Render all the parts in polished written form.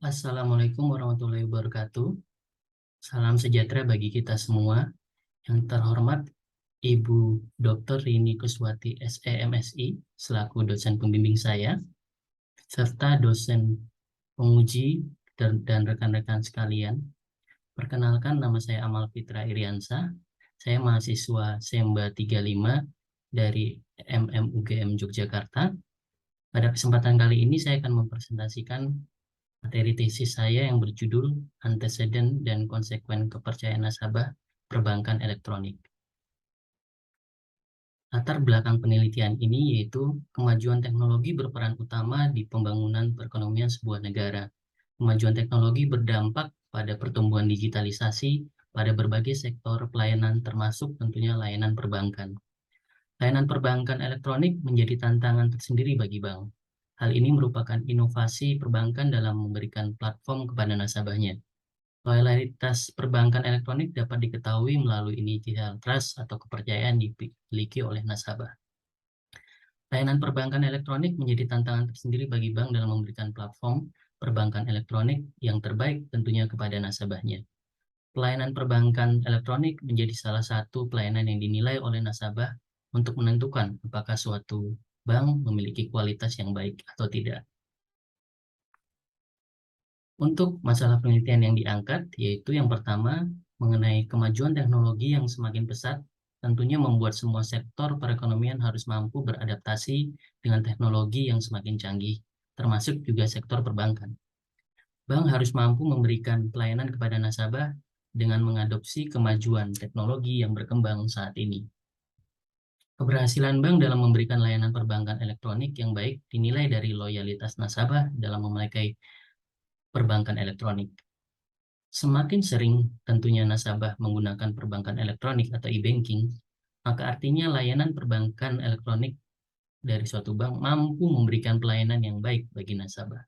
Assalamualaikum warahmatullahi wabarakatuh. Salam sejahtera bagi kita semua. Yang terhormat Ibu Dr. Rini Kuswati SEMSI selaku dosen pembimbing saya, serta dosen penguji dan rekan-rekan sekalian. Perkenalkan, nama saya Amal Fitra Iriansa. Saya mahasiswa Semba 35 dari MMUGM Yogyakarta. Pada kesempatan kali ini saya akan mempresentasikan materi tesis saya yang berjudul Anteseden dan Konsekuen Kepercayaan Nasabah Perbankan Elektronik. Latar belakang penelitian ini yaitu kemajuan teknologi berperan utama di pembangunan perekonomian sebuah negara. Kemajuan teknologi berdampak pada pertumbuhan digitalisasi pada berbagai sektor pelayanan termasuk tentunya layanan perbankan. Layanan perbankan elektronik menjadi tantangan tersendiri bagi bank. Hal ini merupakan inovasi perbankan dalam memberikan platform kepada nasabahnya. Loyalitas perbankan elektronik dapat diketahui melalui initial trust atau kepercayaan dimiliki oleh nasabah. Layanan perbankan elektronik menjadi tantangan tersendiri bagi bank dalam memberikan platform perbankan elektronik yang terbaik tentunya kepada nasabahnya. Pelayanan perbankan elektronik menjadi salah satu pelayanan yang dinilai oleh nasabah untuk menentukan apakah suatu bank memiliki kualitas yang baik atau tidak. Untuk masalah penelitian yang diangkat, yaitu yang pertama mengenai kemajuan teknologi yang semakin pesat, tentunya membuat semua sektor perekonomian harus mampu beradaptasi dengan teknologi yang semakin canggih, termasuk juga sektor perbankan. Bank harus mampu memberikan pelayanan kepada nasabah dengan mengadopsi kemajuan teknologi yang berkembang saat ini. Keberhasilan bank dalam memberikan layanan perbankan elektronik yang baik dinilai dari loyalitas nasabah dalam memakai perbankan elektronik. Semakin sering tentunya nasabah menggunakan perbankan elektronik atau e-banking, maka artinya layanan perbankan elektronik dari suatu bank mampu memberikan pelayanan yang baik bagi nasabah.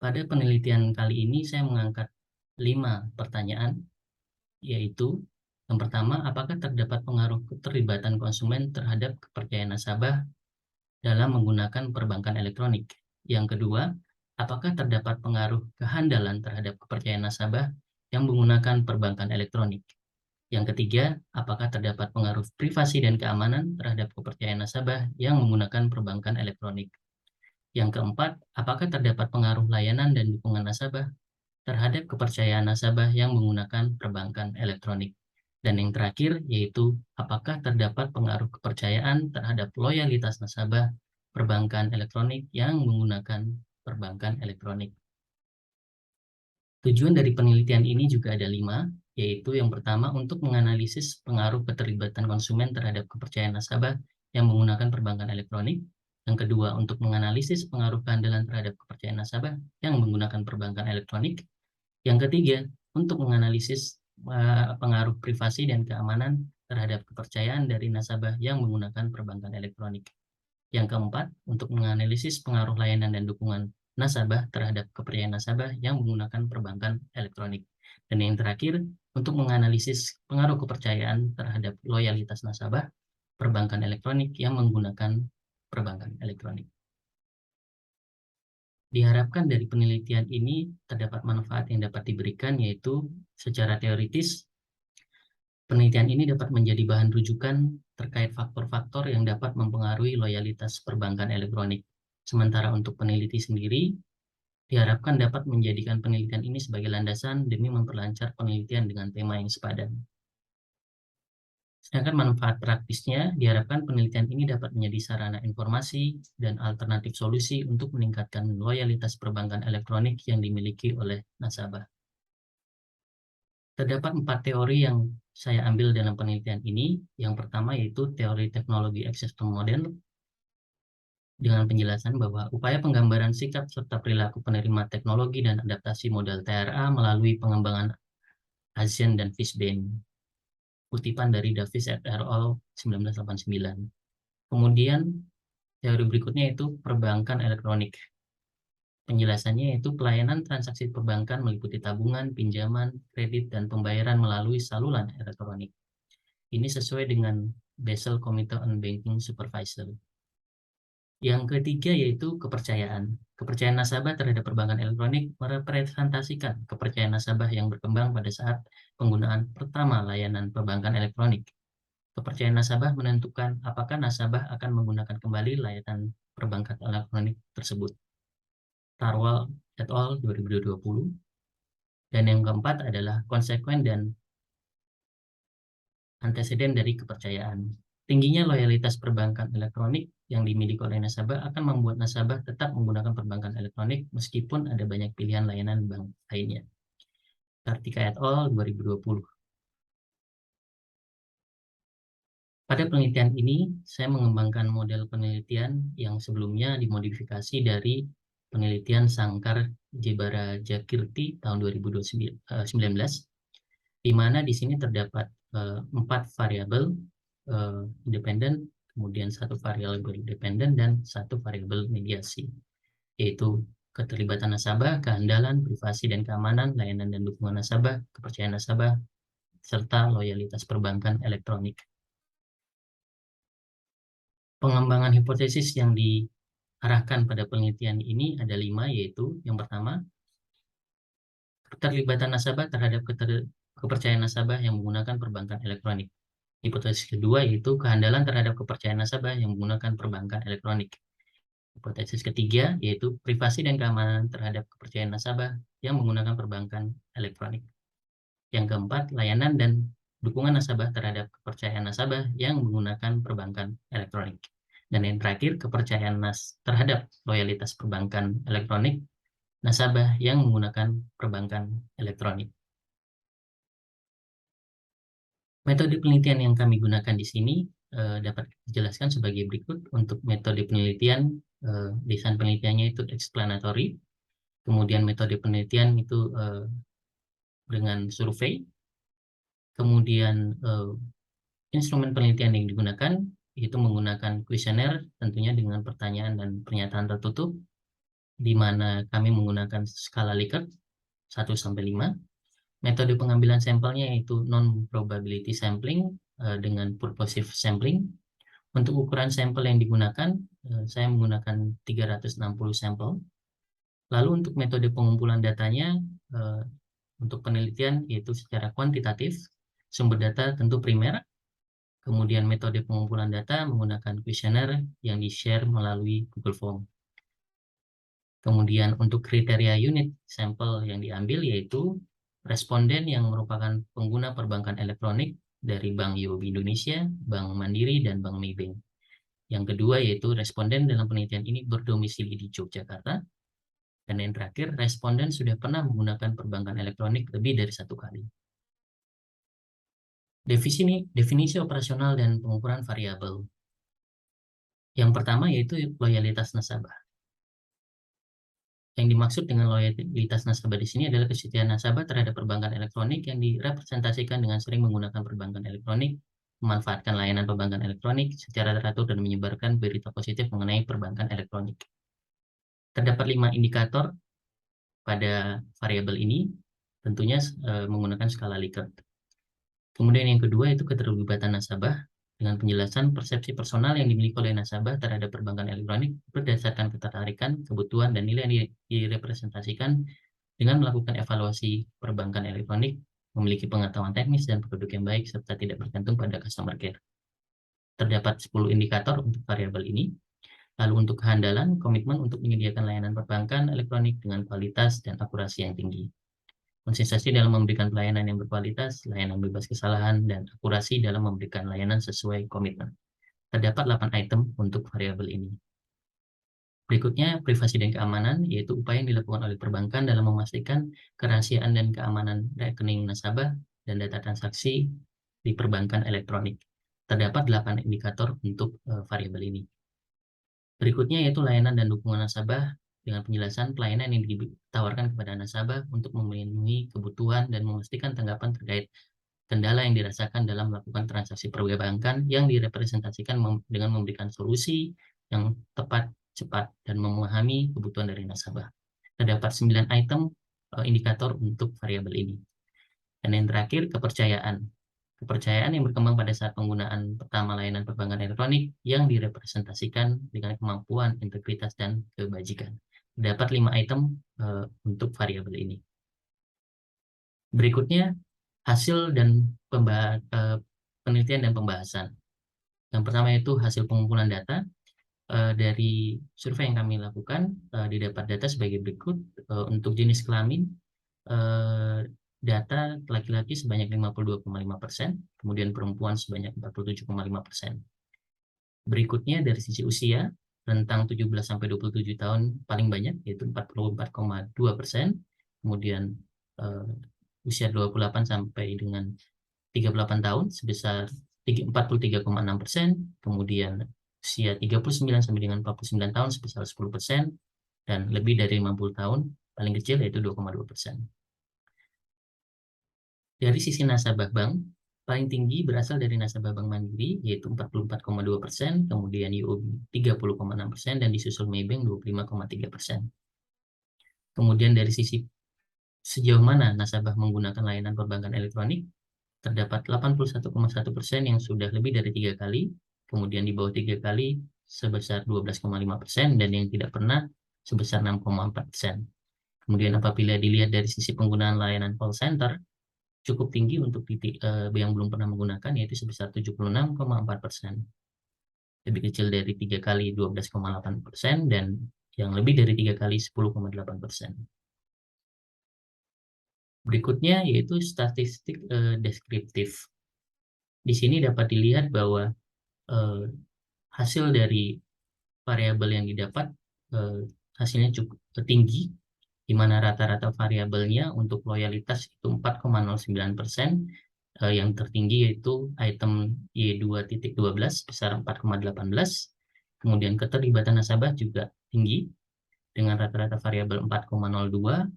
Pada penelitian kali ini saya mengangkat 5 pertanyaan, yaitu yang pertama, apakah terdapat pengaruh keterlibatan konsumen terhadap kepercayaan nasabah dalam menggunakan perbankan elektronik? Yang kedua, apakah terdapat pengaruh kehandalan terhadap kepercayaan nasabah yang menggunakan perbankan elektronik? Yang ketiga, apakah terdapat pengaruh privasi dan keamanan terhadap kepercayaan nasabah yang menggunakan perbankan elektronik? Yang keempat, apakah terdapat pengaruh layanan dan dukungan nasabah terhadap kepercayaan nasabah yang menggunakan perbankan elektronik? Dan yang terakhir, yaitu apakah terdapat pengaruh kepercayaan terhadap loyalitas nasabah perbankan elektronik yang menggunakan perbankan elektronik? Tujuan dari penelitian ini juga ada 5, yaitu yang pertama untuk menganalisis pengaruh keterlibatan konsumen terhadap kepercayaan nasabah yang menggunakan perbankan elektronik. Yang kedua, untuk menganalisis pengaruh kehandalan terhadap kepercayaan nasabah yang menggunakan perbankan elektronik. Yang ketiga, untuk menganalisis pengaruh privasi dan keamanan terhadap kepercayaan dari nasabah yang menggunakan perbankan elektronik. Yang keempat, untuk menganalisis pengaruh layanan dan dukungan nasabah terhadap kepercayaan nasabah yang menggunakan perbankan elektronik. Dan yang terakhir, untuk menganalisis pengaruh kepercayaan terhadap loyalitas nasabah perbankan elektronik yang menggunakan perbankan elektronik. Diharapkan dari penelitian ini terdapat manfaat yang dapat diberikan, yaitu secara teoritis, penelitian ini dapat menjadi bahan rujukan terkait faktor-faktor yang dapat mempengaruhi loyalitas perbankan elektronik. Sementara untuk peneliti sendiri, diharapkan dapat menjadikan penelitian ini sebagai landasan demi memperlancar penelitian dengan tema yang sepadan. Sedangkan manfaat praktisnya, diharapkan penelitian ini dapat menjadi sarana informasi dan alternatif solusi untuk meningkatkan loyalitas perbankan elektronik yang dimiliki oleh nasabah. Terdapat 4 teori yang saya ambil dalam penelitian ini. Yang pertama yaitu teori teknologi acceptance model, dengan penjelasan bahwa upaya penggambaran sikap serta perilaku penerima teknologi dan adaptasi model TRA melalui pengembangan Asian dan Fishbane. Kutipan dari Davis et al. 1989. Kemudian teori berikutnya itu perbankan elektronik. Penjelasannya yaitu pelayanan transaksi perbankan meliputi tabungan, pinjaman, kredit, dan pembayaran melalui saluran elektronik. Ini sesuai dengan Basel Committee on Banking Supervisor. Yang ketiga yaitu kepercayaan. Kepercayaan nasabah terhadap perbankan elektronik merepresentasikan kepercayaan nasabah yang berkembang pada saat penggunaan pertama layanan perbankan elektronik. Kepercayaan nasabah menentukan apakah nasabah akan menggunakan kembali layanan perbankan elektronik tersebut. Tarwal et al. 2020. Dan yang keempat adalah konsekuen dan anteseden dari kepercayaan. Tingginya loyalitas perbankan elektronik yang dimiliki oleh nasabah akan membuat nasabah tetap menggunakan perbankan elektronik meskipun ada banyak pilihan layanan bank lainnya. Kartika et al. 2020. Pada penelitian ini, saya mengembangkan model penelitian yang sebelumnya dimodifikasi dari penelitian Sangkar Jebara Jakirti tahun 2019, di mana di sini terdapat 4 variabel independen, kemudian 1 variabel dependen, dan 1 variabel mediasi, yaitu keterlibatan nasabah, keandalan, privasi dan keamanan, layanan dan dukungan nasabah, kepercayaan nasabah, serta loyalitas perbankan elektronik. Pengembangan hipotesis yang diarahkan pada penelitian ini ada 5, yaitu yang pertama, keterlibatan nasabah terhadap kepercayaan nasabah yang menggunakan perbankan elektronik. Hipotesis kedua yaitu kehandalan terhadap kepercayaan nasabah yang menggunakan perbankan elektronik. Hipotesis ketiga yaitu privasi dan keamanan terhadap kepercayaan nasabah yang menggunakan perbankan elektronik. Yang keempat, layanan dan dukungan nasabah terhadap kepercayaan nasabah yang menggunakan perbankan elektronik. Dan yang terakhir, kepercayaan terhadap loyalitas perbankan elektronik nasabah yang menggunakan perbankan elektronik. Metode penelitian yang kami gunakan di sini dapat dijelaskan sebagai berikut. Untuk metode penelitian, desain penelitiannya itu explanatory. Kemudian metode penelitian itu dengan survei. Kemudian instrumen penelitian yang digunakan itu menggunakan kuesioner, tentunya dengan pertanyaan dan pernyataan tertutup, di mana kami menggunakan skala Likert 1-5. Metode pengambilan sampelnya yaitu non-probability sampling dengan purposive sampling. Untuk ukuran sampel yang digunakan, saya menggunakan 360 sampel. Lalu untuk metode pengumpulan datanya, untuk penelitian yaitu secara kuantitatif, sumber data tentu primer, kemudian metode pengumpulan data menggunakan kuesioner yang di-share melalui Google Form. Kemudian untuk kriteria unit sampel yang diambil yaitu responden yang merupakan pengguna perbankan elektronik dari Bank UOB Indonesia, Bank Mandiri, dan Bank Maybank. Yang kedua yaitu responden dalam penelitian ini berdomisili di Yogyakarta. Dan yang terakhir, responden sudah pernah menggunakan perbankan elektronik lebih dari 1 kali. Definisi operasional dan pengukuran variabel. Yang pertama yaitu loyalitas nasabah. Yang dimaksud dengan loyalitas nasabah di sini adalah kesetiaan nasabah terhadap perbankan elektronik yang direpresentasikan dengan sering menggunakan perbankan elektronik, memanfaatkan layanan perbankan elektronik secara teratur dan menyebarkan berita positif mengenai perbankan elektronik. Terdapat 5 indikator pada variabel ini, tentunya menggunakan skala Likert. Kemudian yang kedua itu keterlibatan nasabah dengan penjelasan persepsi personal yang dimiliki oleh nasabah terhadap perbankan elektronik berdasarkan ketertarikan, kebutuhan, dan nilai yang direpresentasikan dengan melakukan evaluasi perbankan elektronik, memiliki pengetahuan teknis dan produk yang baik, serta tidak bergantung pada customer care. Terdapat 10 indikator untuk variabel ini. Lalu untuk kehandalan, komitmen untuk menyediakan layanan perbankan elektronik dengan kualitas dan akurasi yang tinggi. Konsistensi dalam memberikan pelayanan yang berkualitas, layanan bebas kesalahan, dan akurasi dalam memberikan layanan sesuai komitmen. Terdapat 8 item untuk variabel ini. Berikutnya, privasi dan keamanan, yaitu upaya yang dilakukan oleh perbankan dalam memastikan kerahasiaan dan keamanan rekening nasabah dan data transaksi di perbankan elektronik. Terdapat 8 indikator untuk variabel ini. Berikutnya yaitu layanan dan dukungan nasabah dengan penjelasan pelayanan yang ditawarkan kepada nasabah untuk memenuhi kebutuhan dan memastikan tanggapan terkait kendala yang dirasakan dalam melakukan transaksi perbankan yang direpresentasikan dengan memberikan solusi yang tepat, cepat, dan memahami kebutuhan dari nasabah. Terdapat 9 item indikator untuk variabel ini. Dan yang terakhir, kepercayaan. Kepercayaan yang berkembang pada saat penggunaan pertama layanan perbankan elektronik yang direpresentasikan dengan kemampuan, integritas, dan kebajikan. Dapat 5 item untuk variabel ini. Berikutnya, hasil dan penelitian dan pembahasan. Yang pertama itu hasil pengumpulan data. Dari survei yang kami lakukan, didapat data sebagai berikut. Untuk jenis kelamin, data laki-laki sebanyak 52,5%, kemudian perempuan sebanyak 47,5%. Berikutnya dari sisi usia, rentang 17-27 tahun paling banyak, yaitu 44,2%, kemudian usia 28 sampai dengan 38 tahun sebesar 43,6%, kemudian usia 39 sampai dengan 49 tahun sebesar 10%, dan lebih dari 50 tahun paling kecil yaitu 2,2%. Dari sisi nasabah bank, paling tinggi berasal dari nasabah bank Mandiri yaitu 44,2%, kemudian UOB 30,6%, dan disusul Maybank 25,3%. Kemudian dari sisi sejauh mana nasabah menggunakan layanan perbankan elektronik, terdapat 81,1% yang sudah lebih dari 3 kali, kemudian di bawah 3 kali sebesar 12,5%, dan yang tidak pernah sebesar 6,4%. Kemudian apabila dilihat dari sisi penggunaan layanan call center, cukup tinggi untuk yang belum pernah menggunakan, yaitu sebesar 76,4%. Lebih kecil dari 3 kali 12,8%, dan yang lebih dari 3 kali 10,8%. Berikutnya yaitu statistik deskriptif. Di sini dapat dilihat bahwa hasil dari variabel yang didapat hasilnya cukup tinggi, di mana rata-rata variabelnya untuk loyalitas itu 4,09%, yang tertinggi yaitu item Y2.12 besar 4,18, kemudian keterlibatan nasabah juga tinggi dengan rata-rata variabel 4,02,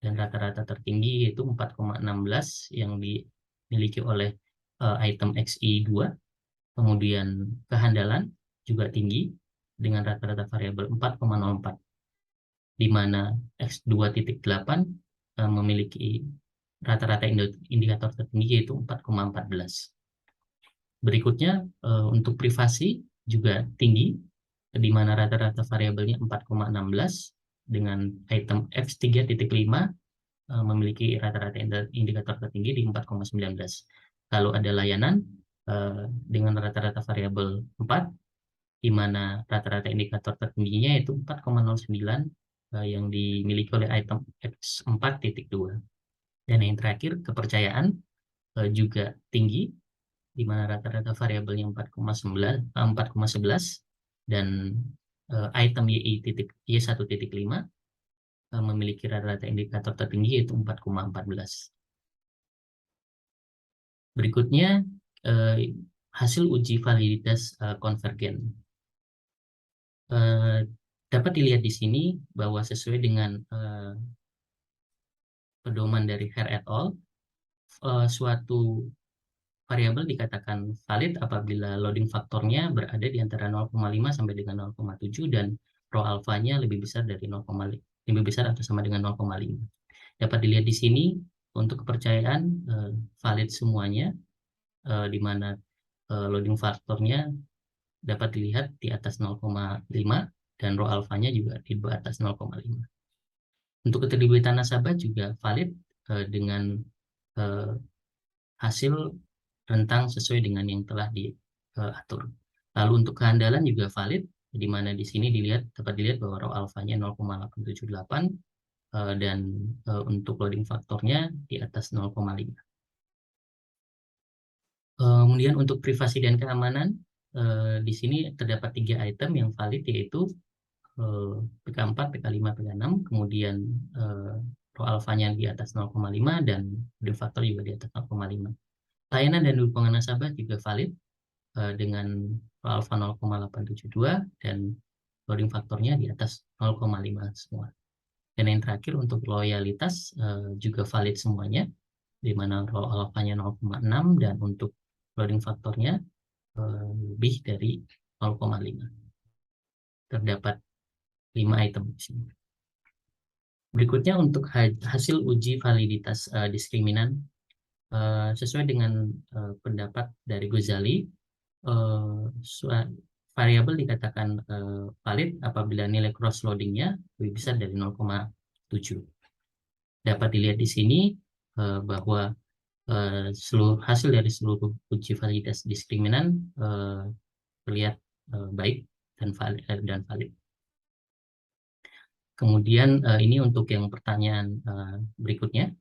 dan rata-rata tertinggi yaitu 4,16 yang dimiliki oleh item XI2. Kemudian kehandalan juga tinggi dengan rata-rata variabel 4,04, di mana X2.8 memiliki rata-rata indikator tertinggi yaitu 4,14. Berikutnya untuk privasi juga tinggi, di mana rata-rata variabelnya 4,16, dengan item X3.5 memiliki rata-rata indikator tertinggi di 4,19. Lalu ada layanan dengan rata-rata variabel 4, di mana rata-rata indikator tertingginya yaitu 4,09 yang dimiliki oleh item X4.2. Dan yang terakhir, kepercayaan juga tinggi, di mana rata-rata variabelnya 4,11, dan item Y1.5 memiliki rata-rata indikator tertinggi yaitu 4,14. Berikutnya hasil uji validitas konvergen. Dapat dilihat di sini bahwa sesuai dengan pedoman dari Hare et al., suatu variabel dikatakan valid apabila loading faktornya berada di antara 0,5 sampai dengan 0,7 dan rho alfanya lebih besar dari 0,5, lebih besar atau sama dengan 0,5. Dapat dilihat di sini untuk kepercayaan valid semuanya, di mana loading faktornya dapat dilihat di atas 0,5 dan rho alfanya juga di atas 0,5. Untuk keterlibatan nasabah juga valid dengan hasil rentang sesuai dengan yang telah diatur. Lalu untuk kehandalan juga valid, di mana di sini dapat dilihat bahwa rho alfanya 0,878 dan untuk loading faktornya di atas 0,5. Kemudian untuk privasi dan keamanan, di sini terdapat 3 item yang valid, yaitu PK4, PK5, PK6, kemudian rho alfanya di atas 0,5 dan loading faktor juga di atas 0,5. Layanan dan dukungan nasabah juga valid dengan rho alfa 0,872 dan loading faktornya di atas 0,5 semua. Dan yang terakhir untuk loyalitas juga valid semuanya, di mana rho alfanya 0,6 dan untuk loading faktornya lebih dari 0,5. Terdapat 5 item di sini. Berikutnya untuk hasil uji validitas diskriminan. sesuai dengan pendapat dari Ghazali, variabel dikatakan valid apabila nilai cross loadingnya lebih besar dari 0,7. Dapat dilihat di sini bahwa hasil dari seluruh uji validitas diskriminan terlihat baik dan valid. Kemudian ini untuk yang pertanyaan berikutnya,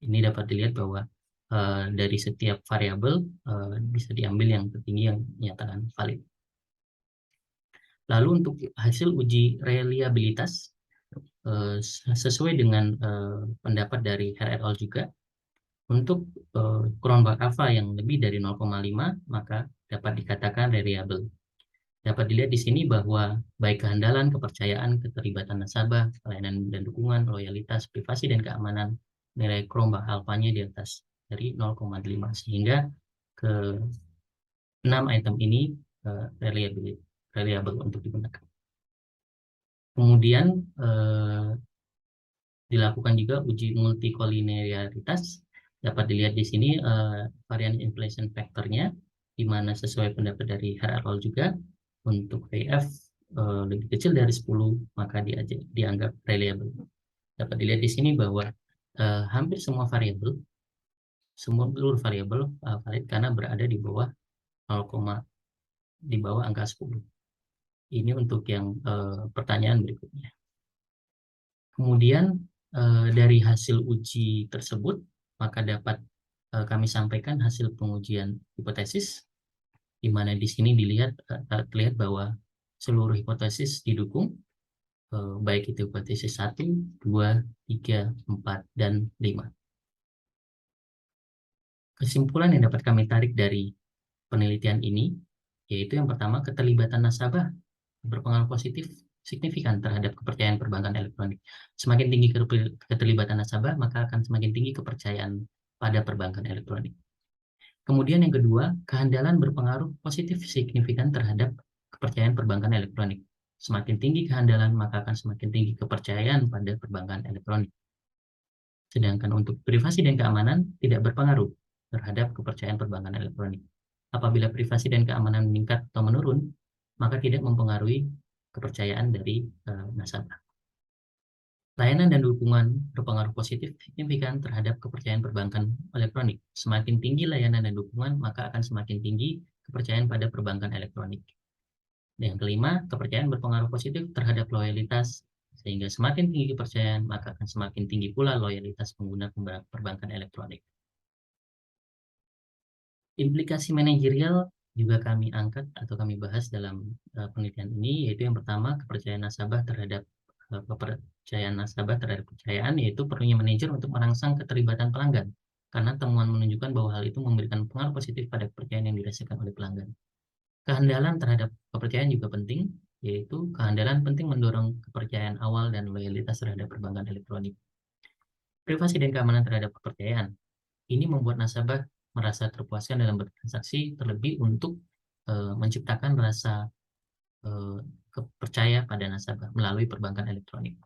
ini dapat dilihat bahwa dari setiap variabel bisa diambil yang tertinggi yang dinyatakan valid. Lalu untuk hasil uji reliabilitas, sesuai dengan pendapat dari Herr et al. Juga, untuk Cronbach alpha yang lebih dari 0,5 maka dapat dikatakan reliable. Dapat dilihat di sini bahwa baik kehandalan, kepercayaan, keterlibatan nasabah, pelayanan dan dukungan, loyalitas, privasi dan keamanan, nilai Cronbach alpha-nya di atas dari 0,5 sehingga ke 6 item ini reliable untuk digunakan. Kemudian dilakukan juga uji multikolinearitas. Dapat dilihat di sini varian inflation factor-nya, di mana sesuai pendapat dari Herr et al. Juga, untuk VF lebih kecil dari 10 maka dianggap reliable. Dapat dilihat di sini bahwa hampir semua variabel, seluruh variabel valid karena berada di bawah 0, di bawah angka 10. Ini untuk yang pertanyaan berikutnya. Kemudian dari hasil uji tersebut, maka dapat kami sampaikan hasil pengujian hipotesis, di mana di sini terlihat bahwa seluruh hipotesis didukung, baik itu hipotesis 1, 2, 3, 4, dan 5. Kesimpulan yang dapat kami tarik dari penelitian ini, yaitu yang pertama, keterlibatan nasabah berpengaruh positif signifikan terhadap kepercayaan perbankan elektronik. Semakin tinggi keterlibatan nasabah, maka akan semakin tinggi kepercayaan pada perbankan elektronik. Kemudian yang kedua, kehandalan berpengaruh positif signifikan terhadap kepercayaan perbankan elektronik. Semakin tinggi kehandalan, maka akan semakin tinggi kepercayaan pada perbankan elektronik. Sedangkan untuk privasi dan keamanan tidak berpengaruh terhadap kepercayaan perbankan elektronik. Apabila privasi dan keamanan meningkat atau menurun, maka tidak mempengaruhi kepercayaan dari nasabah. Layanan dan dukungan berpengaruh positif signifikan terhadap kepercayaan perbankan elektronik. Semakin tinggi layanan dan dukungan, maka akan semakin tinggi kepercayaan pada perbankan elektronik. Dan yang kelima, kepercayaan berpengaruh positif terhadap loyalitas, sehingga semakin tinggi kepercayaan, maka akan semakin tinggi pula loyalitas pengguna perbankan elektronik. Implikasi manajerial juga kami angkat atau kami bahas dalam penelitian ini, yaitu yang pertama, kepercayaan nasabah terhadap kepercayaan, yaitu perlunya manajer untuk merangsang keterlibatan pelanggan, karena temuan menunjukkan bahwa hal itu memberikan pengaruh positif pada kepercayaan yang dirasakan oleh pelanggan. Kehandalan terhadap kepercayaan juga penting, yaitu kehandalan penting mendorong kepercayaan awal dan loyalitas terhadap perbankan elektronik. Privasi dan keamanan terhadap kepercayaan, ini membuat nasabah merasa terpuaskan dalam bertransaksi, terlebih untuk menciptakan rasa percaya pada nasabah melalui perbankan elektronik.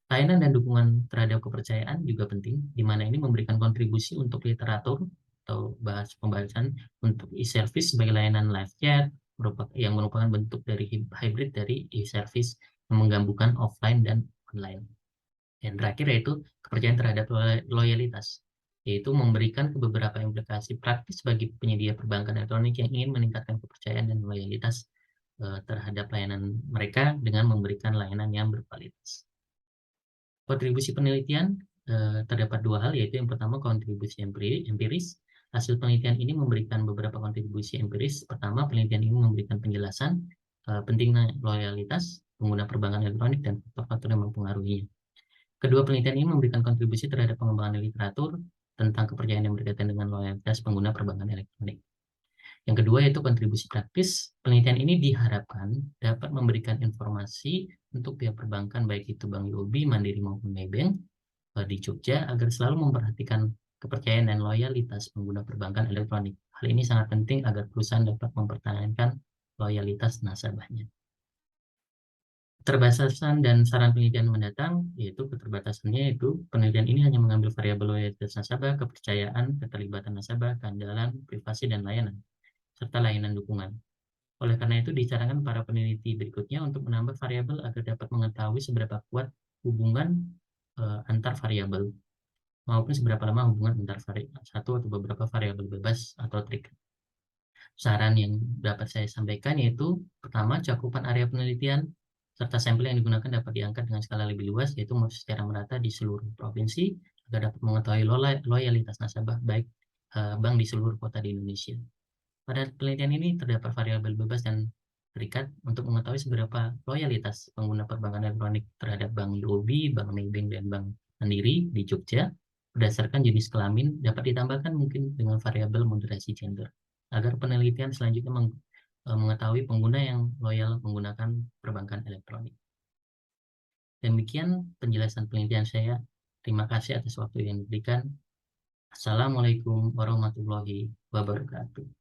Layanan dan dukungan terhadap kepercayaan juga penting, di mana ini memberikan kontribusi untuk literatur atau pembahasan untuk e-service sebagai layanan live chat, yang merupakan bentuk dari hybrid dari e-service yang menggabungkan offline dan online. Dan terakhir yaitu kepercayaan terhadap loyalitas, yaitu memberikan beberapa implikasi praktis bagi penyedia perbankan elektronik yang ingin meningkatkan kepercayaan dan loyalitas terhadap layanan mereka dengan memberikan layanan yang berkualitas. Kontribusi penelitian terdapat dua hal, yaitu yang pertama kontribusi empiris. Hasil penelitian ini memberikan beberapa kontribusi empiris. Pertama, penelitian ini memberikan penjelasan pentingnya loyalitas pengguna perbankan elektronik dan faktor-faktor yang mempengaruhinya. Kedua, penelitian ini memberikan kontribusi terhadap pengembangan literatur tentang kepercayaan yang berkaitan dengan loyalitas pengguna perbankan elektronik. Yang kedua yaitu kontribusi praktis. Penelitian ini diharapkan dapat memberikan informasi untuk pihak perbankan, baik itu Bank UOB, Mandiri maupun Maybank di Jogja, agar selalu memperhatikan kepercayaan dan loyalitas pengguna perbankan elektronik. Hal ini sangat penting agar perusahaan dapat mempertahankan loyalitas nasabahnya. Keterbatasan dan saran penelitian mendatang, yaitu keterbatasannya itu penelitian ini hanya mengambil variabel loyalitas nasabah, kepercayaan, keterlibatan nasabah, keandalan, privasi, dan layanan, serta layanan dukungan. Oleh karena itu, disarankan para peneliti berikutnya untuk menambah variabel agar dapat mengetahui seberapa kuat hubungan antar variabel, maupun seberapa lemah hubungan antar satu atau beberapa variabel bebas atau trik. Saran yang dapat saya sampaikan yaitu, pertama, cakupan area penelitian serta sampel yang digunakan dapat diangkat dengan skala lebih luas, yaitu secara merata di seluruh provinsi, agar dapat mengetahui loyalitas nasabah baik bank di seluruh kota di Indonesia. Pada penelitian ini terdapat variabel bebas dan terikat untuk mengetahui seberapa loyalitas pengguna perbankan elektronik terhadap Bank UOB, Bank Maybank, dan Bank Mandiri di Jogja berdasarkan jenis kelamin. Dapat ditambahkan mungkin dengan variabel moderasi gender agar penelitian selanjutnya mengetahui pengguna yang loyal menggunakan perbankan elektronik. Demikian penjelasan penelitian saya. Terima kasih atas waktu yang diberikan. Assalamualaikum warahmatullahi wabarakatuh.